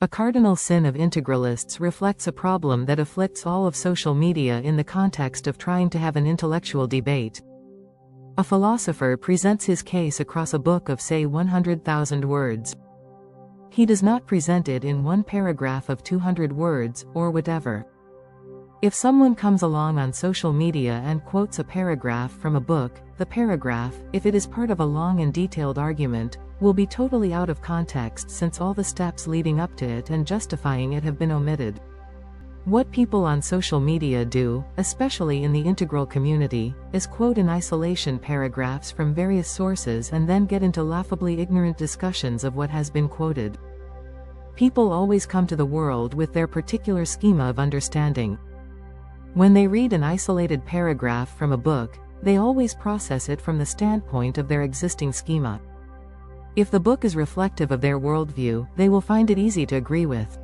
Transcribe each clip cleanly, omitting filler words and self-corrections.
A cardinal sin of integralists reflects a problem that afflicts all of social media in the context of trying to have an intellectual debate. A philosopher presents his case across a book of say 100,000 words. He does not present it in one paragraph of 200 words, or whatever. If someone comes along on social media and quotes a paragraph from a book, the paragraph, if it is part of a long and detailed argument, will be totally out of context since all the steps leading up to it and justifying it have been omitted. What people on social media do, especially in the integral community, is quote in isolation paragraphs from various sources and then get into laughably ignorant discussions of what has been quoted. People always come to the world with their particular schema of understanding. When they read an isolated paragraph from a book, they always process it from the standpoint of their existing schema. If the book is reflective of their worldview, they will find it easy to agree with.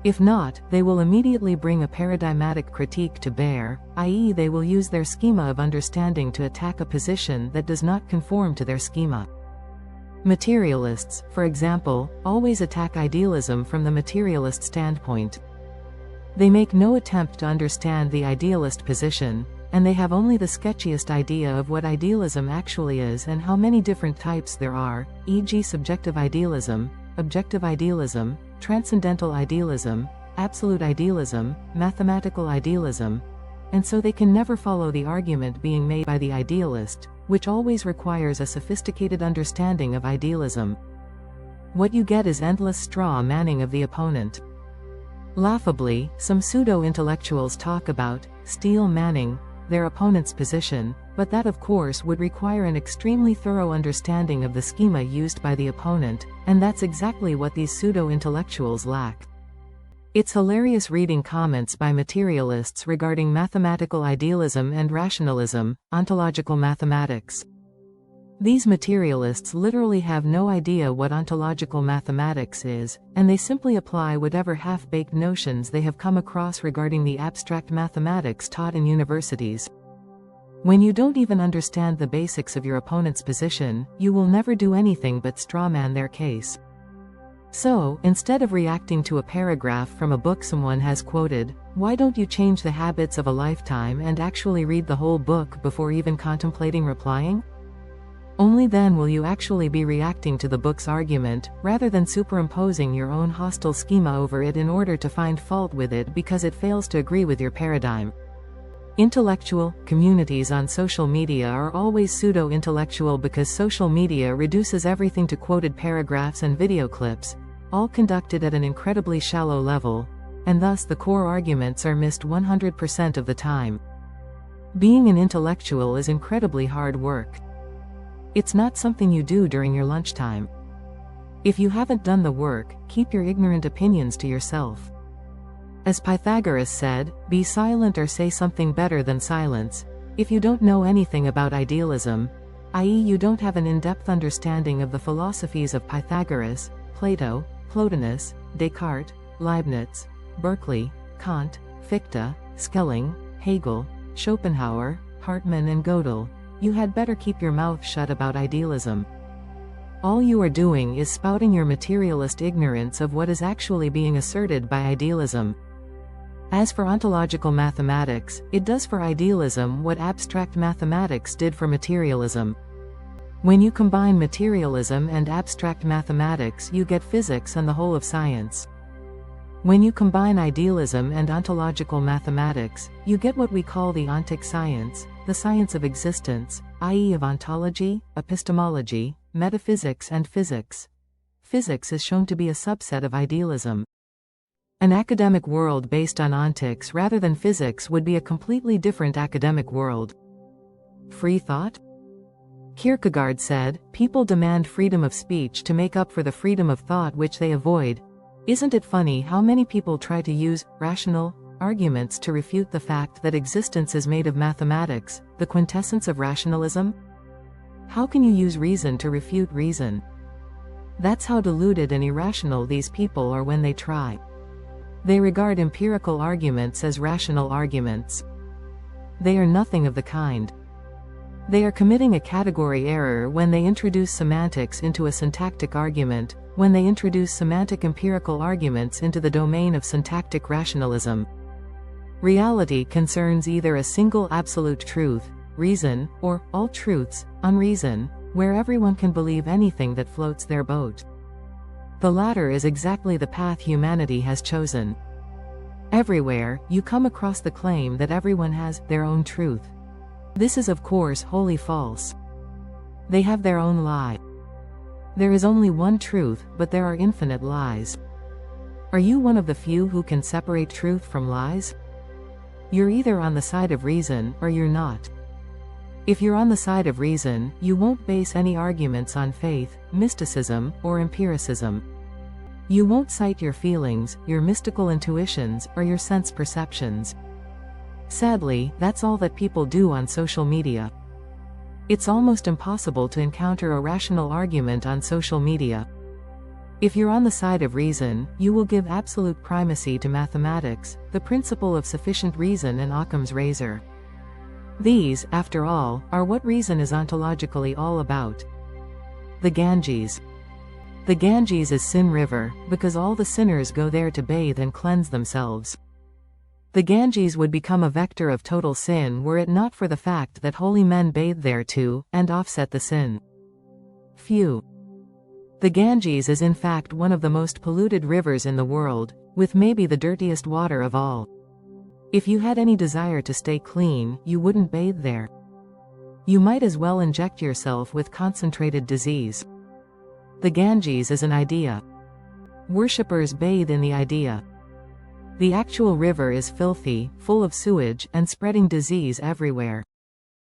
If not, they will immediately bring a paradigmatic critique to bear, i.e., they will use their schema of understanding to attack a position that does not conform to their schema. Materialists, for example, always attack idealism from the materialist standpoint. They make no attempt to understand the idealist position, and they have only the sketchiest idea of what idealism actually is and how many different types there are, e.g. subjective idealism, objective idealism, transcendental idealism, absolute idealism, mathematical idealism, and so they can never follow the argument being made by the idealist, which always requires a sophisticated understanding of idealism. What you get is endless straw manning of the opponent. Laughably, some pseudo-intellectuals talk about steel manning their opponent's position, but that of course would require an extremely thorough understanding of the schema used by the opponent, and that's exactly what these pseudo-intellectuals lack. It's hilarious reading comments by materialists regarding mathematical idealism and rationalism, ontological mathematics. These materialists literally have no idea what ontological mathematics is, and they simply apply whatever half-baked notions they have come across regarding the abstract mathematics taught in universities. When you don't even understand the basics of your opponent's position, you will never do anything but strawman their case. So, instead of reacting to a paragraph from a book someone has quoted, why don't you change the habits of a lifetime and actually read the whole book before even contemplating replying? Only then will you actually be reacting to the book's argument, rather than superimposing your own hostile schema over it in order to find fault with it because it fails to agree with your paradigm. Intellectual communities on social media are always pseudo-intellectual because social media reduces everything to quoted paragraphs and video clips, all conducted at an incredibly shallow level, and thus the core arguments are missed 100% of the time. Being an intellectual is incredibly hard work. It's not something you do during your lunchtime. If you haven't done the work, keep your ignorant opinions to yourself. As Pythagoras said, be silent or say something better than silence. If you don't know anything about idealism, i.e. you don't have an in-depth understanding of the philosophies of Pythagoras, Plato, Plotinus, Descartes, Leibniz, Berkeley, Kant, Fichte, Schelling, Hegel, Schopenhauer, Hartmann and Gödel, you had better keep your mouth shut about idealism. All you are doing is spouting your materialist ignorance of what is actually being asserted by idealism. As for ontological mathematics, it does for idealism what abstract mathematics did for materialism. When you combine materialism and abstract mathematics, you get physics and the whole of science. When you combine idealism and ontological mathematics, you get what we call the ontic science, the science of existence, i.e. of ontology, epistemology, metaphysics and physics. Physics is shown to be a subset of idealism. An academic world based on ontics rather than physics would be a completely different academic world. Free thought? Kierkegaard said, people demand freedom of speech to make up for the freedom of thought which they avoid. Isn't it funny how many people try to use rational arguments to refute the fact that existence is made of mathematics, the quintessence of rationalism? How can you use reason to refute reason? That's how deluded and irrational these people are when they try. They regard empirical arguments as rational arguments. They are nothing of the kind. They are committing a category error when they introduce semantics into a syntactic argument, when they introduce semantic empirical arguments into the domain of syntactic rationalism. Reality concerns either a single absolute truth, reason, or all truths, unreason, where everyone can believe anything that floats their boat. The latter is exactly the path humanity has chosen. Everywhere, you come across the claim that everyone has their own truth. This is of course wholly false. They have their own lie. There is only one truth, but there are infinite lies. Are you one of the few who can separate truth from lies? You're either on the side of reason, or you're not. If you're on the side of reason, you won't base any arguments on faith, mysticism, or empiricism. You won't cite your feelings, your mystical intuitions, or your sense perceptions. Sadly, that's all that people do on social media. It's almost impossible to encounter a rational argument on social media. If you're on the side of reason, you will give absolute primacy to mathematics, the principle of sufficient reason and Occam's razor. These, after all, are what reason is ontologically all about. The Ganges. The Ganges is Sin River, because all the sinners go there to bathe and cleanse themselves. The Ganges would become a vector of total sin were it not for the fact that holy men bathe there too, and offset the sin. Phew. The Ganges is in fact one of the most polluted rivers in the world, with maybe the dirtiest water of all. If you had any desire to stay clean, you wouldn't bathe there. You might as well inject yourself with concentrated disease. The Ganges is an idea. Worshippers bathe in the idea. The actual river is filthy, full of sewage, and spreading disease everywhere.